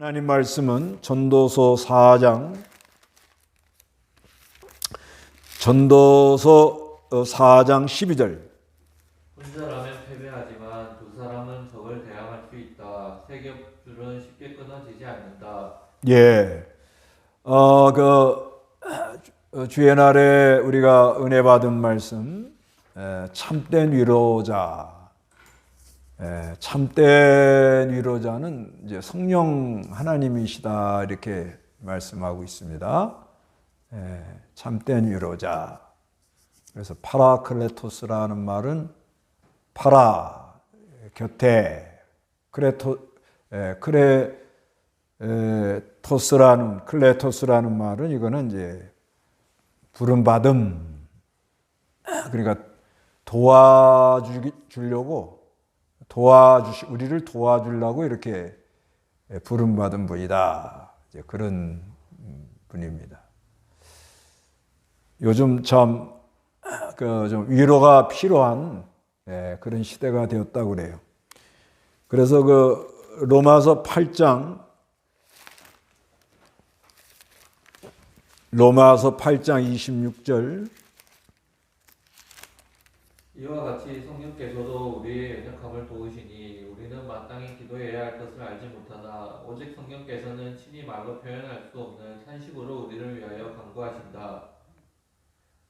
하나님 말씀은 전도서 4장 12절 한 사람은 패배하지만 두 사람은 적을 대항할 수 있다. 세 겹줄은 쉽게 끊어지지 않는다. 예. 주의 날에 우리가 은혜 받은 말씀 참된 위로자. 참된 위로자는 이제 성령 하나님이시다 이렇게 말씀하고 있습니다. 참된 위로자. 그래서 파라클레토스라는 말은 파라 곁에 클레토스라는 말은 이거는 이제 부름받음. 그러니까 도와주려고 우리를 도와주려고 이렇게 부름받은 분이다. 이제 그런 분입니다. 요즘 좀 위로가 필요한 그런 시대가 되었다고 그래요. 그래서 로마서 8장 26절 이와 같이 성령께서도 우리의 연약함을 도우시니 우리는 마땅히 기도해야 할 것을 알지 못하나 오직 성령께서는 친히 말로 표현할 수 없는 탄식으로 우리를 위하여 간구하신다.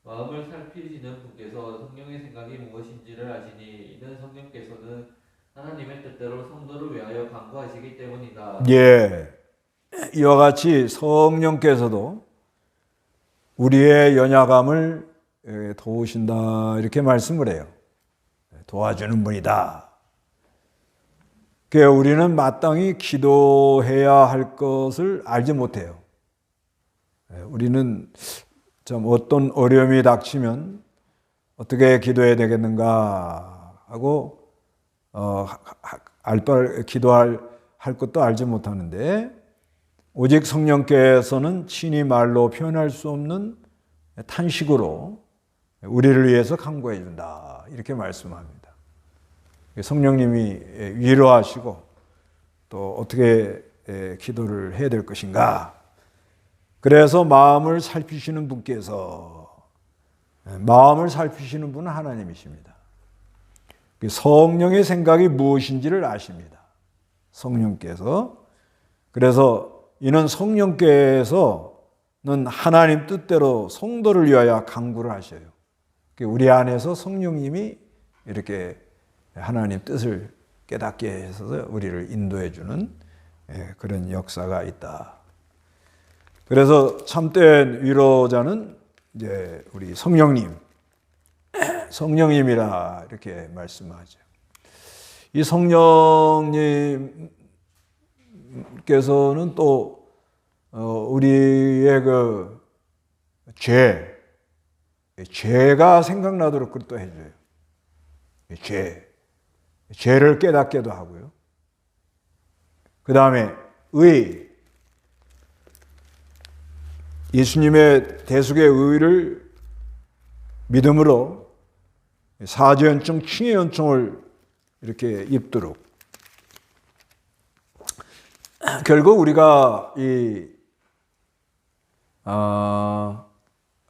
마음을 살피시는 분께서 성령의 생각이 무엇인지를 아시니 이는 성령께서는 하나님의 뜻대로 성도를 위하여 간구하시기 때문이다. 예, 이와 같이 성령께서도 우리의 연약함을 도우신다 이렇게 말씀을 해요. 도와주는 분이다. 우리는 마땅히 기도해야 할 것을 알지 못해요. 우리는 좀 어떤 어려움이 닥치면 어떻게 기도해야 되겠는가 하고 기도할 것도 알지 못하는데 오직 성령께서는 친히 말로 표현할 수 없는 탄식으로 우리를 위해서 간구해 준다 이렇게 말씀합니다. 성령님이 위로하시고 또 어떻게 기도를 해야 될 것인가. 그래서 마음을 살피시는 분은 하나님이십니다. 성령의 생각이 무엇인지를 아십니다. 성령께서. 그래서 이는 성령께서는 하나님 뜻대로 성도를 위하여 간구를 하셔요. 우리 안에서 성령님이 이렇게 하나님 뜻을 깨닫게 해서 우리를 인도해 주는 그런 역사가 있다. 그래서 참된 위로자는 이제 우리 성령님이라 이렇게 말씀하죠. 이 성령님께서는 또 우리의 죄가 생각나도록 그것도 해줘요. 죄를 깨닫게도 하고요. 그 다음에 예수님의 대속의 의를 믿음으로 사죄연총, 칭의연총을 이렇게 입도록. 결국 우리가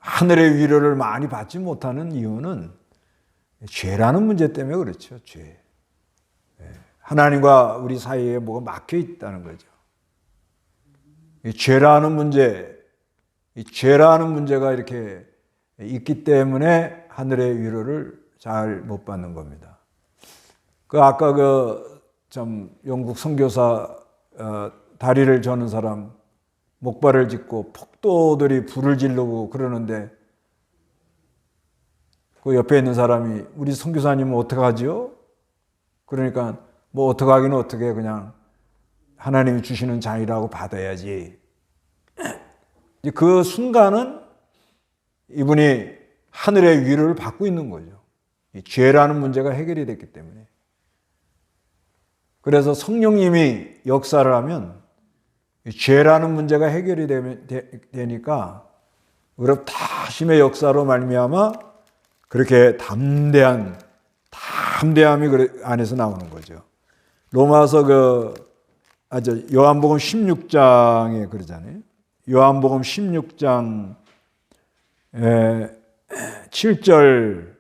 하늘의 위로를 많이 받지 못하는 이유는 죄라는 문제 때문에 그렇죠. 죄. 하나님과 우리 사이에 뭐가 막혀 있다는 거죠. 이 죄라는 문제가 이렇게 있기 때문에 하늘의 위로를 잘 못 받는 겁니다. 아까 영국 선교사 다리를 저는 사람 목발을 짚고 폭도들이 불을 지르고 그러는데 그 옆에 있는 사람이 우리 선교사님은 어떡하지요? 그러니까 뭐 어떡하기는 어떻게 그냥 하나님이 주시는 잔이라고 받아야지. 그 순간은 이분이 하늘의 위로를 받고 있는 거죠. 이 죄라는 문제가 해결이 됐기 때문에. 그래서 성령님이 역사를 하면 죄라는 문제가 해결이 되니까 다심의 역사로 말미암아 그렇게 담대함이 안에서 나오는 거죠. 로마서 요한복음 16장에 그러잖아요. 요한복음 16장 7절부터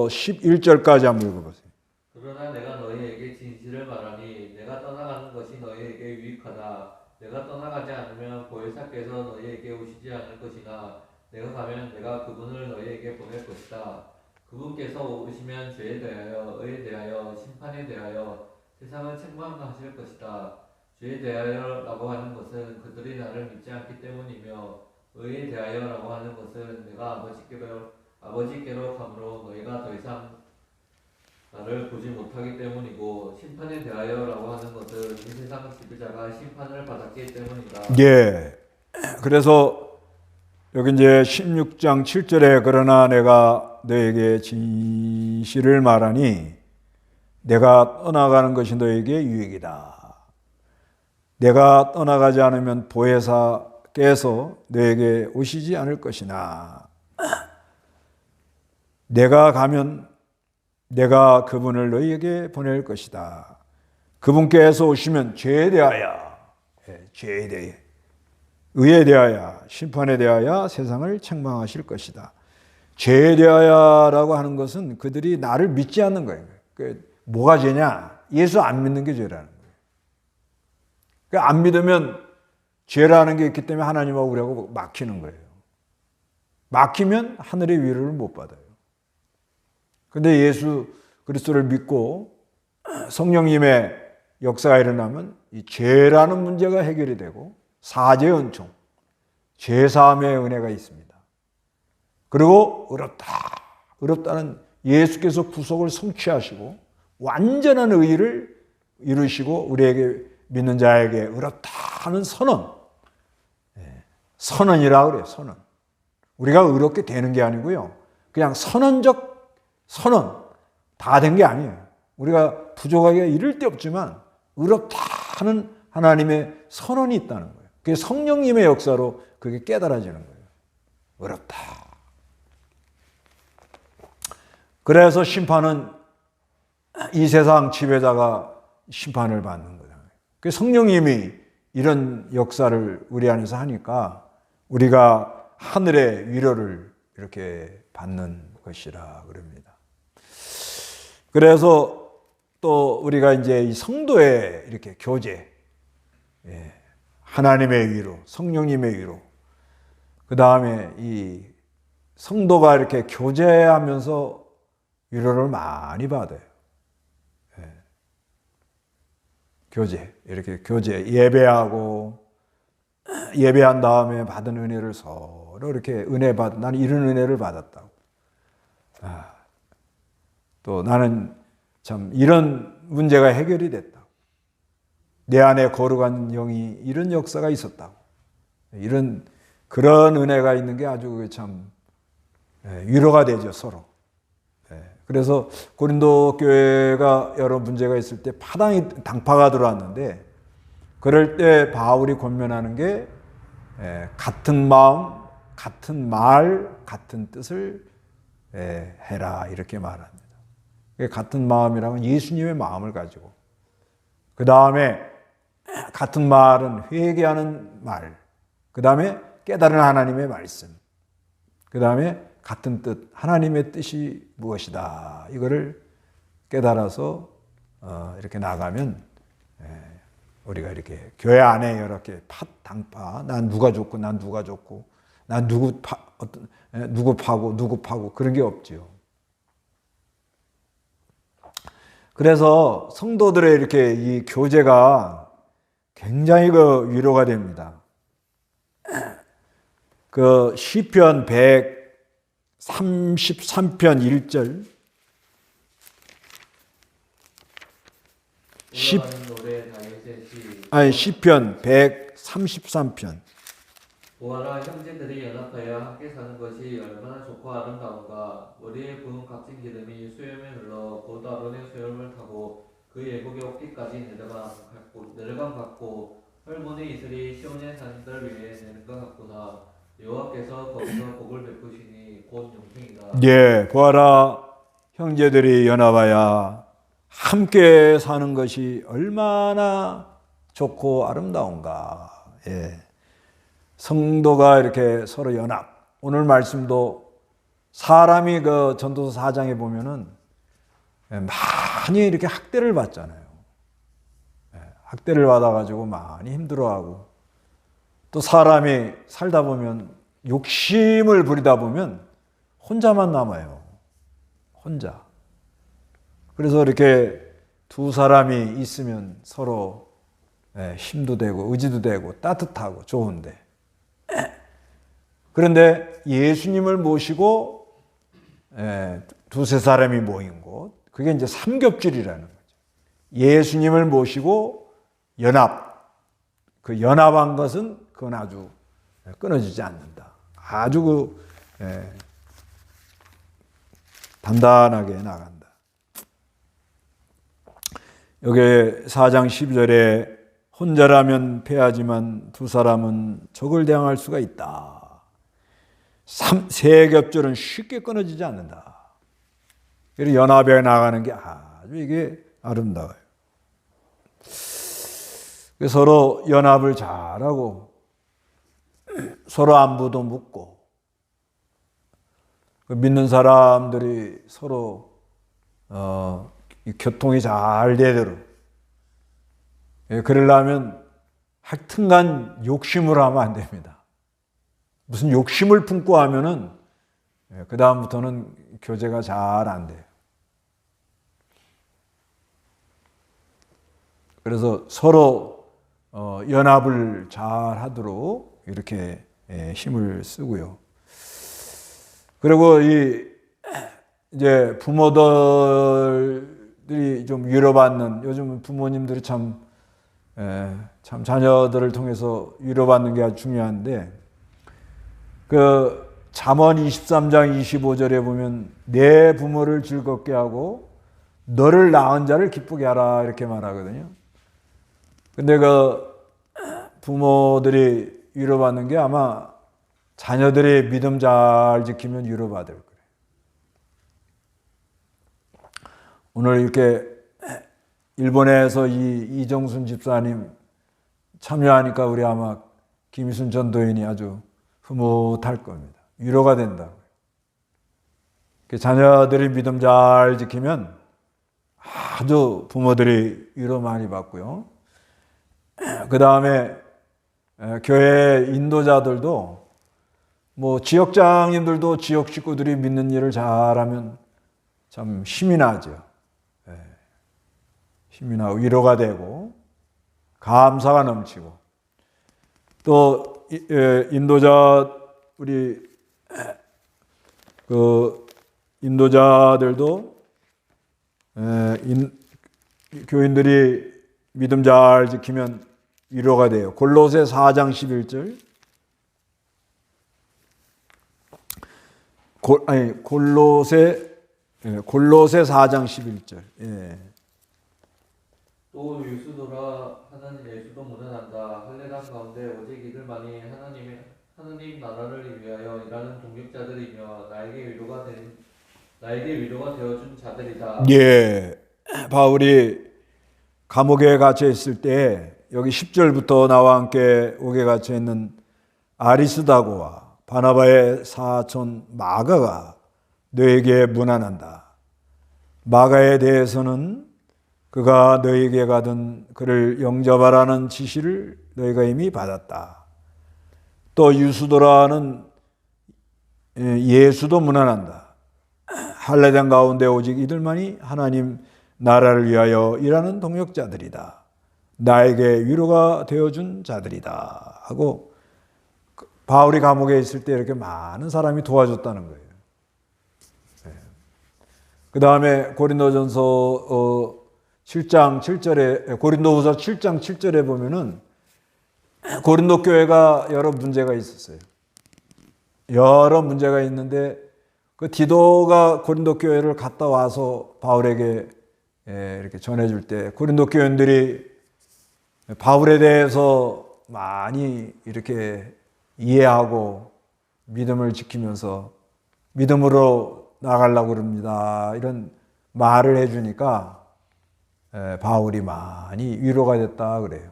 11절까지 한번 읽어보세요. 그러나 내가 너희에게 진실을 말하니 내가 떠나가는 것이 너희에게 유익하다. 내가 떠나가지 않으면 보혜사께서 너희에게 오시지 않을 것이나 내가 가면 내가 그분을 너희에게 보낼 것이다. 그분께서 오시면 죄에 대하여, 의에 대하여, 심판에 대하여 세상을 책망하실 것이다. 죄에 대하여라고 하는 것은 그들이 나를 믿지 않기 때문이며 의에 대하여라고 하는 것은 내가 아버지께로 가므로 너희가 더 이상 나를 보지 못하기 때문이고 심판에 대하여라고 하는 것은 이 세상 지배자가 심판을 받았기 때문이다. 예. 그래서 여기 이제 16장 7절에 그러나 내가 너에게 진실을 말하니 내가 떠나가는 것이 너에게 유익이다. 내가 떠나가지 않으면 보혜사께서 너에게 오시지 않을 것이나 내가 가면 내가 그분을 너희에게 보낼 것이다. 그분께서 오시면 죄에 대하여, 의에 대하여, 심판에 대하여 세상을 책망하실 것이다. 죄에 대하여라고 하는 것은 그들이 나를 믿지 않는 거예요. 뭐가 죄냐? 예수 안 믿는 게 죄라는 거예요. 안 믿으면 죄라는 게 있기 때문에 하나님하고 우리하고 막히는 거예요. 막히면 하늘의 위로를 못 받아요. 근데 예수 그리스도를 믿고 성령님의 역사가 일어나면 이 죄라는 문제가 해결이 되고 사죄 은총, 죄 사함의 은혜가 있습니다. 그리고 의롭다는 예수께서 구속을 성취하시고 완전한 의를 이루시고 우리에게 믿는 자에게 의롭다는 선언, 선언이라고 그래요. 선언. 우리가 의롭게 되는 게 아니고요. 그냥 선언적 선언 다 된 게 아니에요. 우리가 부족하게 이를 데 없지만 의롭다는 하나님의 선언이 있다는 거예요. 그게 성령님의 역사로 그게 깨달아지는 거예요. 의롭다. 그래서 심판은 이 세상 지배자가 심판을 받는 거예요. 그 성령님이 이런 역사를 우리 안에서 하니까 우리가 하늘의 위로를 이렇게 받는 것이라 그럽니다. 그래서 또 우리가 이제 이 성도의 이렇게 교제, 하나님의 위로, 성령님의 위로, 그 다음에 이 성도가 이렇게 교제하면서 위로를 많이 받아요. 이렇게 교제, 예배한 다음에 받은 은혜를 서로 이렇게 나는 이런 은혜를 받았다고. 또 나는 참 이런 문제가 해결이 됐다고. 내 안에 거룩한 영이 이런 역사가 있었다고. 그런 은혜가 있는 게 아주 참 위로가 되죠, 서로. 그래서 고린도 교회가 여러 문제가 있을 때 당파가 들어왔는데 그럴 때 바울이 권면하는 게 같은 마음, 같은 말, 같은 뜻을 해라 이렇게 말합니다. 같은 마음이라면 예수님의 마음을 가지고 그 다음에 같은 말은 회개하는 말, 그 다음에 깨달은 하나님의 말씀, 그 다음에 같은 뜻, 하나님의 뜻이 무엇이다. 이거를 깨달아서 이렇게 나가면 우리가 이렇게 교회 안에 이렇게 당파, 난 누가 좋고, 난 누가 좋고, 난 누구 파고 그런 게 없지요. 그래서 성도들의 이렇게 이 교제가 굉장히 위로가 됩니다. 그 시편 133편 1절 시편 133편 보아라, 형제들이 연합하여 함께 사는 것이 얼마나 좋고 아름다운가. 머리에 부은 값진 기름이 수염에 흘러 곧 아론의 수염을 타고 그 예복의 어깨까지 내려간 같고 헐몬의 이슬이 시온의 산들 위에 내는 것 같구나. 여호와께서 거기서 복을 베푸시니 곧 영생이다. 보아라, 형제들이 연합하여 함께 사는 것이 얼마나 좋고 아름다운가. 예. 성도가 이렇게 서로 연합. 오늘 말씀도 사람이 그 전도서 4장에 보면은 많이 이렇게 학대를 받잖아요. 학대를 받아가지고 많이 힘들어하고, 또 사람이 살다 보면 욕심을 부리다 보면 혼자만 남아요. 혼자. 그래서 이렇게 두 사람이 있으면 서로 힘도 되고 의지도 되고 따뜻하고 좋은데, 그런데 예수님을 모시고 두세 사람이 모인 곳, 그게 이제 삼겹줄이라는 거죠. 예수님을 모시고 그 연합한 것은 그건 아주 끊어지지 않는다. 아주 단단하게 나간다. 여기 4장 12절에 혼자라면 패하지만 두 사람은 적을 대항할 수가 있다. 세 겹줄은 쉽게 끊어지지 않는다. 그래서 연합에 나가는 게 아주 이게 아름다워요. 서로 연합을 잘하고 서로 안부도 묻고, 믿는 사람들이 서로 교통이 잘 되도록, 그러려면 하여튼간 욕심을 하면 안 됩니다. 무슨 욕심을 품고 하면은 그 다음부터는 교제가 잘 안 돼요. 그래서 서로 연합을 잘 하도록 이렇게 힘을 쓰고요. 그리고 이제 부모들이 좀 위로받는, 요즘 부모님들이 참 자녀들을 통해서 위로받는 게 아주 중요한데, 그 잠언 23장 25절에 보면 내 부모를 즐겁게 하고 너를 낳은 자를 기쁘게 하라 이렇게 말하거든요. 근데 그 부모들이 위로받는 게 아마 자녀들이 믿음 잘 지키면 위로받을 거예요. 오늘 이렇게 일본에서 이정순 집사님 참여하니까 우리 아마 김희순 전도인이 아주 흐뭇할 겁니다. 위로가 된다고요. 자녀들이 믿음 잘 지키면 아주 부모들이 위로 많이 받고요. 그 다음에 교회 인도자들도, 뭐 지역장님들도 지역 식구들이 믿는 일을 잘하면 참 힘이 나죠. 힘이 나고 위로가 되고 감사가 넘치고, 또 인도자 우리 그 인도자들도 교인들이 믿음 잘 지키면 위로가 돼요. 골로새 4장 11절. 골로새 4장 11절. 예. 또 유수도라 하나님 예수도 무난한다. 할례당 가운데 오직 이들만이 하나님 나라를 위하여 일하는 동역자들이며 나에게 위로가 되어준 자들이다. 예. 바울이 감옥에 갇혀 있을 때 여기 10절부터 나와 함께 옥에 갇혀 있는 아리스다고와 바나바의 사촌 마가가 너에게 문안한다. 마가에 대해서는 그가 너에게 가든 그를 영접하라는 지시를 너희가 이미 받았다. 또 유수도라는 예수도 문안한다. 할례당 가운데 오직 이들만이 하나님 나라를 위하여 일하는 동역자들이다. 나에게 위로가 되어준 자들이다. 하고 바울이 감옥에 있을 때 이렇게 많은 사람이 도와줬다는 거예요. 그 다음에 고린도전서 7장 7절에, 고린도후서 7장 7절에 보면은 고린도 교회가 여러 문제가 있었어요. 여러 문제가 있는데 그 디도가 고린도 교회를 갔다 와서 바울에게 이렇게 전해줄 때 고린도 교인들이 바울에 대해서 많이 이렇게 이해하고 믿음을 지키면서 믿음으로 나가려고 그럽니다. 이런 말을 해주니까 바울이 많이 위로가 됐다 그래요.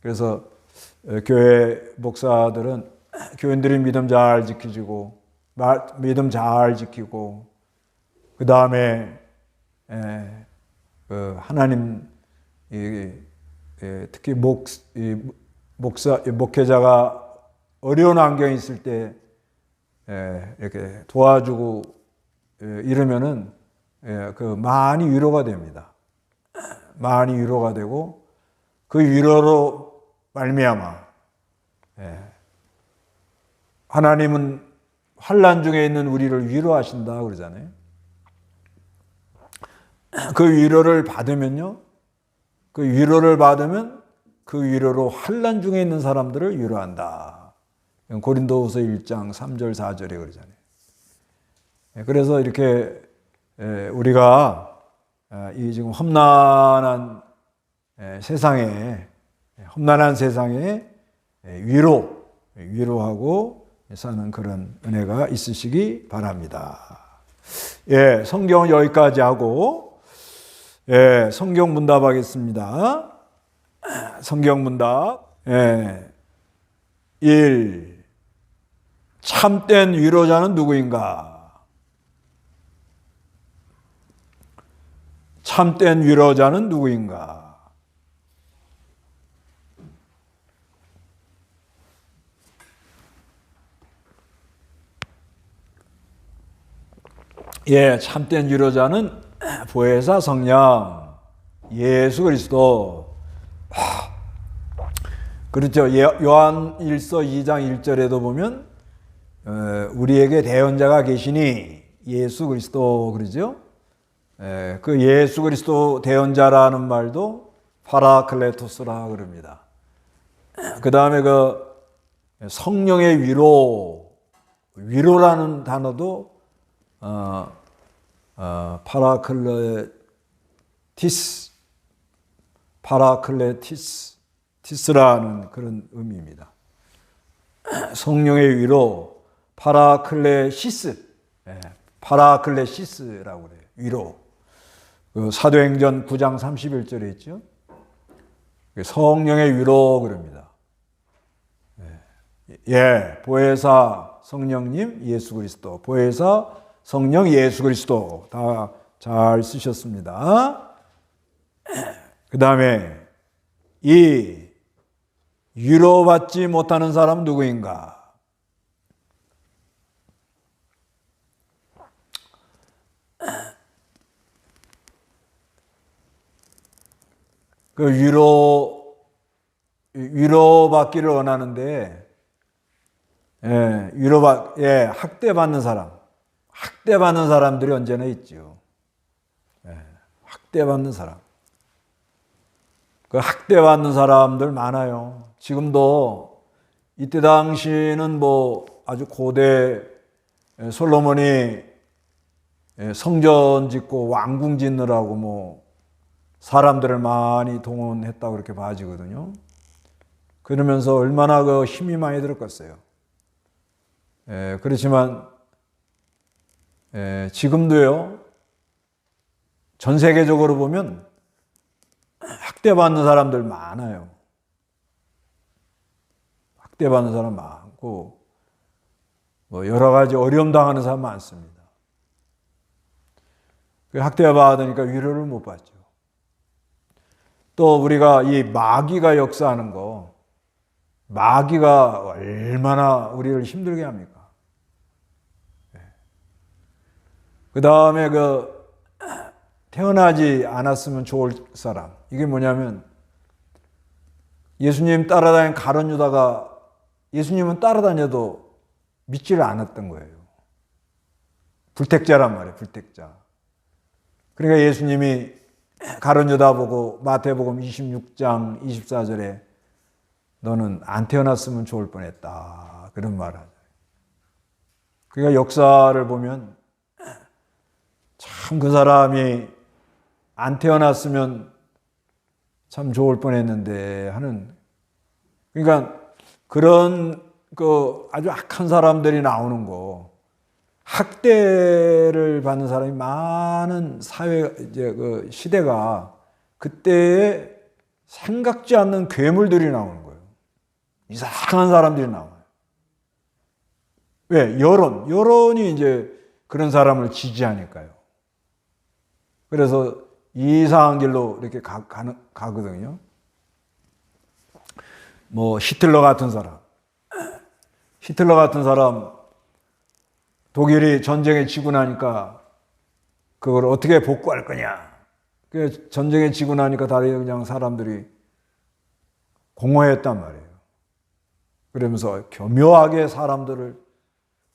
그래서 교회 목사들은 교인들이 믿음 잘 지키고 믿음 잘 지키고 그 다음에 하나님 특히 목회자가 어려운 환경에 있을 때 이렇게 도와주고 이러면은 많이 위로가 됩니다. 많이 위로가 되고 그 위로로 말미암아 하나님은 환난 중에 있는 우리를 위로하신다 그러잖아요. 그 위로를 받으면요, 그 위로를 받으면 그 위로로 환난 중에 있는 사람들을 위로한다. 고린도후서 1장 3절 4절에 그러잖아요. 그래서 이렇게 우리가 이 지금 험난한 세상에 위로하고 사는 그런 은혜가 있으시기 바랍니다. 예, 성경은 여기까지 하고 성경 문답하겠습니다. 성경 문답 1. 참된 위로자는 누구인가? 참된 위로자는 누구인가? 예, 참된 위로자는 보혜사 성령 예수 그리스도. 그렇죠. 요한 1서 2장 1절에도 보면 우리에게 대언자가 계시니 예수 그리스도 그러죠. 그 예수 그리스도 대언자라는 말도 파라클레토스라 그럽니다. 그 다음에 그 성령의 위로라는 단어도 파라클레티스라는 그런 의미입니다. 성령의 위로, 파라클레시스라고 그래요. 위로. 그 사도행전 9장 31절에 있죠. 성령의 위로 그럽니다. 예, 보혜사 성령님 예수 그리스도, 보혜사 성령 예수 그리스도 다 잘 쓰셨습니다. 그 다음에 이 위로받지 못하는 사람 누구인가? 그 위로받기를 원하는데 학대받는 사람들이 언제나 있죠. 학대받는 사람. 그 학대받는 사람들 많아요. 지금도 이때 당시는 뭐 아주 고대 솔로몬이 성전 짓고 왕궁 짓느라고 뭐 사람들을 많이 동원했다고 그렇게 봐지거든요. 그러면서 얼마나 그 힘이 많이 들었겠어요. 그렇지만 지금도요, 전 세계적으로 보면 학대받는 사람들 많아요. 학대받는 사람 많고, 뭐 여러 가지 어려움 당하는 사람 많습니다. 학대받으니까 위로를 못 받죠. 또 우리가 이 마귀가 역사하는 거, 마귀가 얼마나 우리를 힘들게 합니까? 그 다음에 태어나지 않았으면 좋을 사람. 이게 뭐냐면 예수님 따라다니는 가룟 유다가 예수님은 따라다녀도 믿지를 않았던 거예요. 불택자란 말이에요. 불택자. 그러니까 예수님이 가룟 유다 보고 마태복음 26장 24절에 너는 안 태어났으면 좋을 뻔했다. 그런 말을 하죠. 그러니까 역사를 보면 참 그 사람이 안 태어났으면 참 좋을 뻔했는데 하는, 그러니까 그런 아주 악한 사람들이 나오는 거, 학대를 받는 사람이 많은 사회 시대가 그때에 생각지 않는 괴물들이 나오는 거예요. 이상한 사람들이 나와요. 왜? 여론이 이제 그런 사람을 지지하니까요. 그래서 이상한 길로 이렇게 가거든요. 뭐 히틀러 같은 사람 독일이 전쟁에 지고 나니까 그걸 어떻게 복구할 거냐. 그 전쟁에 지고 나니까 다들 그냥 사람들이 공허했단 말이에요. 그러면서 교묘하게 사람들을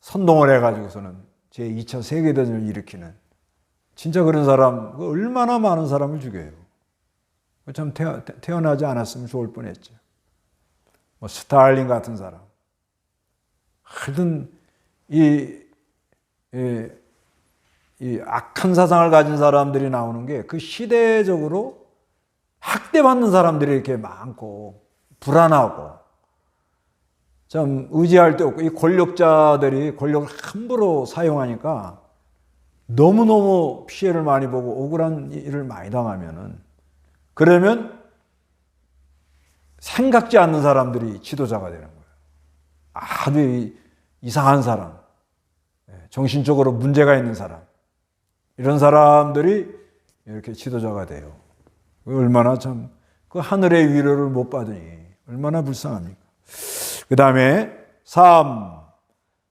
선동을 해가지고서는 제2차 세계대전을 일으키는, 진짜 그런 사람 얼마나 많은 사람을 죽여요. 참 태어나지 않았으면 좋을 뻔했죠. 뭐 스탈린 같은 사람. 하여튼 이 악한 사상을 가진 사람들이 나오는 게 그 시대적으로 학대받는 사람들이 이렇게 많고 불안하고 참 의지할 데 없고, 이 권력자들이 권력을 함부로 사용하니까 너무너무 피해를 많이 보고 억울한 일을 많이 당하면은, 그러면 생각지 않는 사람들이 지도자가 되는 거예요. 아주 이상한 사람, 정신적으로 문제가 있는 사람, 이런 사람들이 이렇게 지도자가 돼요. 얼마나 참 그 하늘의 위로를 못 받으니 얼마나 불쌍합니까? 그 다음에 3.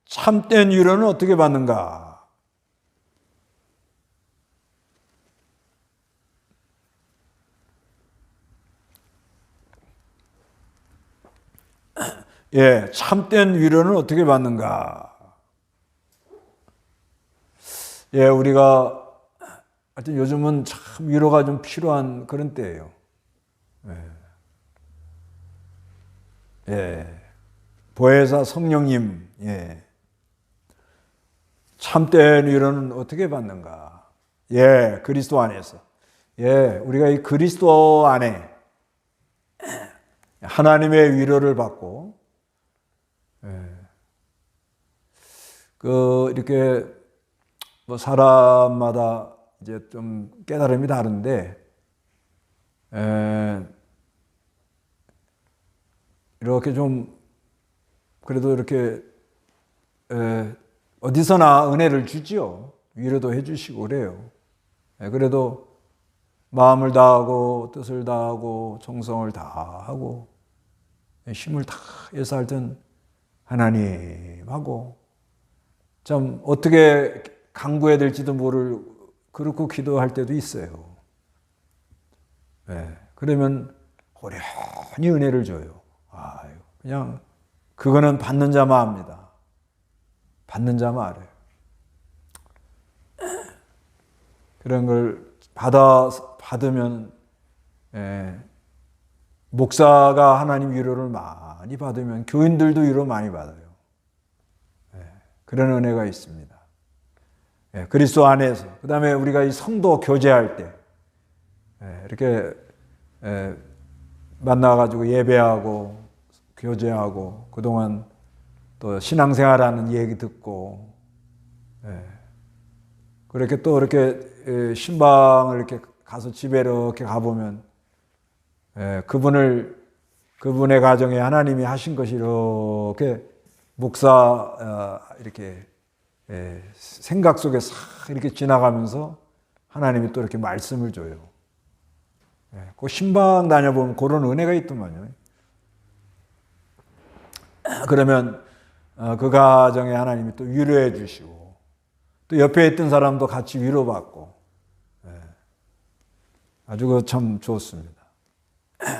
참된 위로는 어떻게 받는가? 예, 참된 위로는 어떻게 받는가? 예, 우리가 하여튼 요즘은 참 위로가 좀 필요한 그런 때예요. 예. 보혜사 성령님, 예. 참된 위로는 어떻게 받는가? 예, 그리스도 안에서. 예, 우리가 이 그리스도 안에 하나님의 위로를 받고, 이렇게 뭐 사람마다 이제 좀 깨달음이 다른데, 이렇게 좀 그래도 이렇게 어디서나 은혜를 주지요. 위로도 해주시고 그래요. 그래도 마음을 다하고 뜻을 다하고 정성을 다하고 힘을 다해서 하여튼 하나님하고 참 어떻게 간구해야 될지도 모를 그렇고 기도할 때도 있어요. 그러면 호련히 은혜를 줘요. 그냥 그거는 받는 자만 합니다. 받는 자만 알아요. 그런 걸 받으면 목사가 하나님 위로를 많이 받으면 교인들도 위로 많이 받아요. 그런 은혜가 있습니다. 그리스도 안에서. 그 다음에 우리가 이 성도 교제할 때 이렇게 만나가지고 예배하고 교제하고 그동안 또 신앙생활하는 얘기 듣고 그렇게 또 이렇게 신방을 이렇게 가서 집에 이렇게 가보면 그분의 가정에 하나님이 하신 것이 이렇게 목사 이렇게 생각 속에 싹 이렇게 지나가면서 하나님이 또 이렇게 말씀을 줘요. 그 신방 다녀보면 그런 은혜가 있더만요. 그러면 그 가정에 하나님이 또 위로해 주시고 또 옆에 있던 사람도 같이 위로받고 아주 그 참 좋습니다.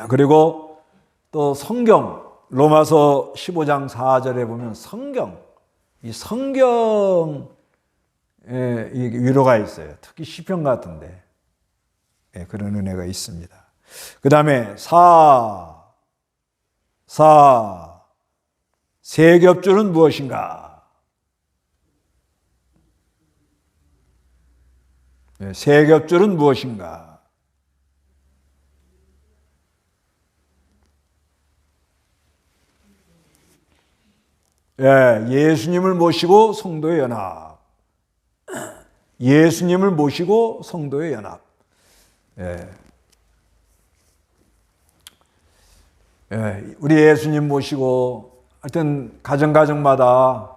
그리고 또 성경 로마서 15장 4절에 보면 이 성경에 이 위로가 있어요. 특히 시편 같은데 그런 은혜가 있습니다. 그 다음에 4. 세겹줄은 무엇인가? 세겹줄은 무엇인가? 예수님을 모시고 성도의 연합. 예수님을 모시고 성도의 연합. 우리 예수님 모시고 하여튼 가정마다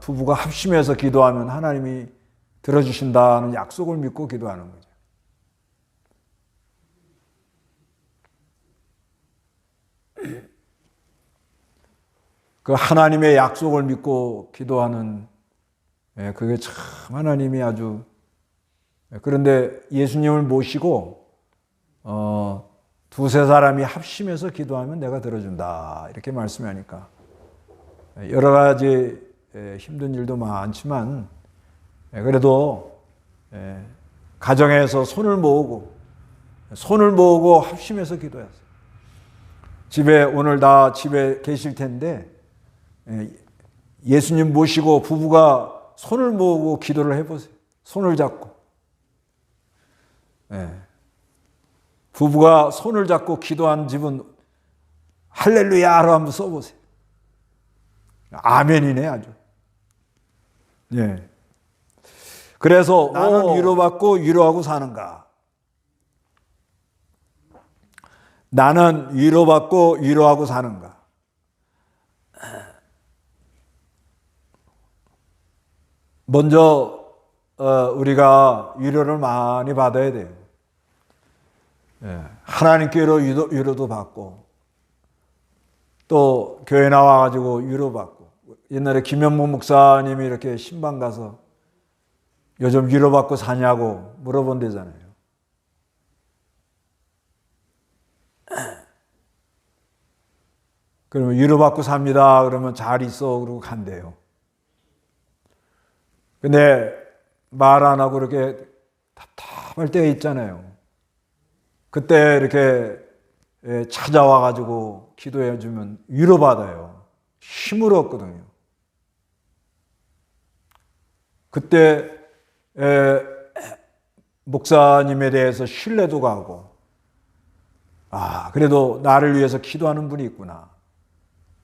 부부가 합심해서 기도하면 하나님이 들어주신다는 약속을 믿고 기도하는 거죠. 그 하나님의 약속을 믿고 기도하는 그게 참 하나님이 아주 그런데 예수님을 모시고 두세 사람이 합심해서 기도하면 내가 들어준다 이렇게 말씀하니까 여러 가지 힘든 일도 많지만 그래도 가정에서 손을 모으고 합심해서 기도했어요. 집에 오늘 다 집에 계실 텐데 예수님 모시고 부부가 손을 모으고 기도를 해보세요. 손을 잡고 부부가 손을 잡고 기도한 집은 할렐루야로 한번 써보세요. 아멘이네 아주. 그래서 나는 위로받고 위로하고 사는가? 나는 위로받고 위로하고 사는가? 먼저 우리가 위로를 많이 받아야 돼요. 하나님께로 위로도 받고 또 교회 나와가지고 위로받고 옛날에 김현무 목사님이 이렇게 신방 가서 요즘 위로받고 사냐고 물어본대잖아요. 그러면 위로받고 삽니다. 그러면 잘 있어. 그러고 간대요. 근데 말 안 하고 이렇게 답답할 때가 있잖아요. 그때 이렇게 찾아와가지고 기도해주면 위로받아요. 힘을 얻거든요. 그때 목사님에 대해서 신뢰도 가고 그래도 나를 위해서 기도하는 분이 있구나.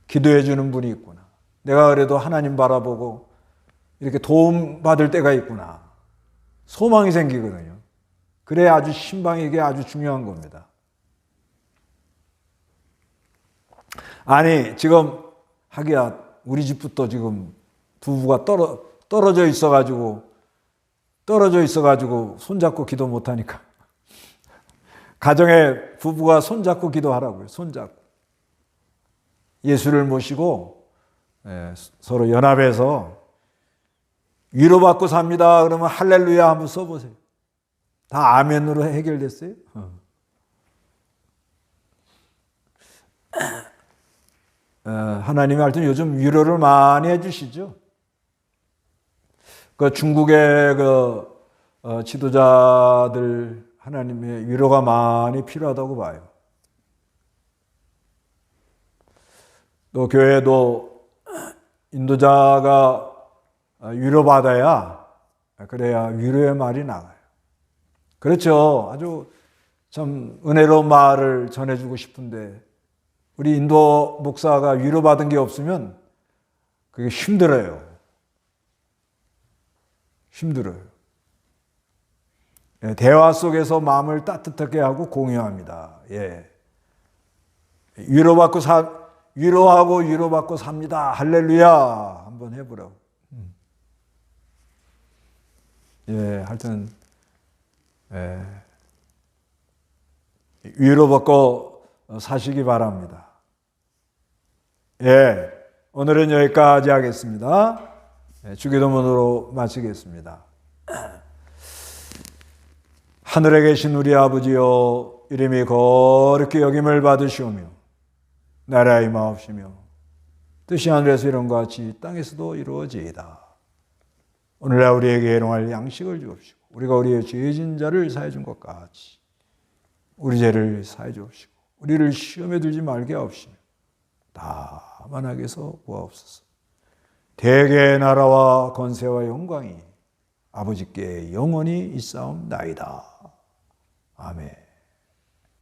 기도해 주는 분이 있구나. 내가 그래도 하나님 바라보고 이렇게 도움받을 때가 있구나. 소망이 생기거든요. 그래 아주 신방에게 아주 중요한 겁니다. 아니 지금 하기야 우리 집부터 지금 부부가 떨어져 있어가지고 손잡고 기도 못하니까 가정에 부부가 손잡고 기도하라고요. 손잡고 예수를 모시고 서로 연합해서 위로받고 삽니다. 그러면 할렐루야 한번 써보세요. 다 아멘으로 해결됐어요. 하나님이 하여튼 요즘 위로를 많이 해주시죠. 그 중국의 지도자들 하나님의 위로가 많이 필요하다고 봐요. 또 교회도 인도자가 위로받아야 그래야 위로의 말이 나가요. 그렇죠. 아주 참 은혜로운 말을 전해주고 싶은데 우리 인도 목사가 위로받은 게 없으면 그게 힘들어요. 대화 속에서 마음을 따뜻하게 하고 공유합니다. 위로하고 위로받고 삽니다. 할렐루야. 한번 해보라고. 하여튼 위로받고 사시기 바랍니다. 오늘은 여기까지 하겠습니다. 주기도문으로 마치겠습니다. 하늘에 계신 우리 아버지여, 이름이 거룩히 여김을 받으시오며 나라의 임하옵시며 뜻이 하늘에서 이룬 것 같이 땅에서도 이루어지이다. 오늘날 우리에게 일용할 양식을 주옵시고 우리가 우리의 죄진 자를 사해 준 것 같이 우리 죄를 사해 주옵시고 우리를 시험에 들지 말게 하옵시며 다만 악에서 구하옵소서. 대개의 나라와 권세와 영광이 아버지께 영원히 있사옵나이다. 아멘.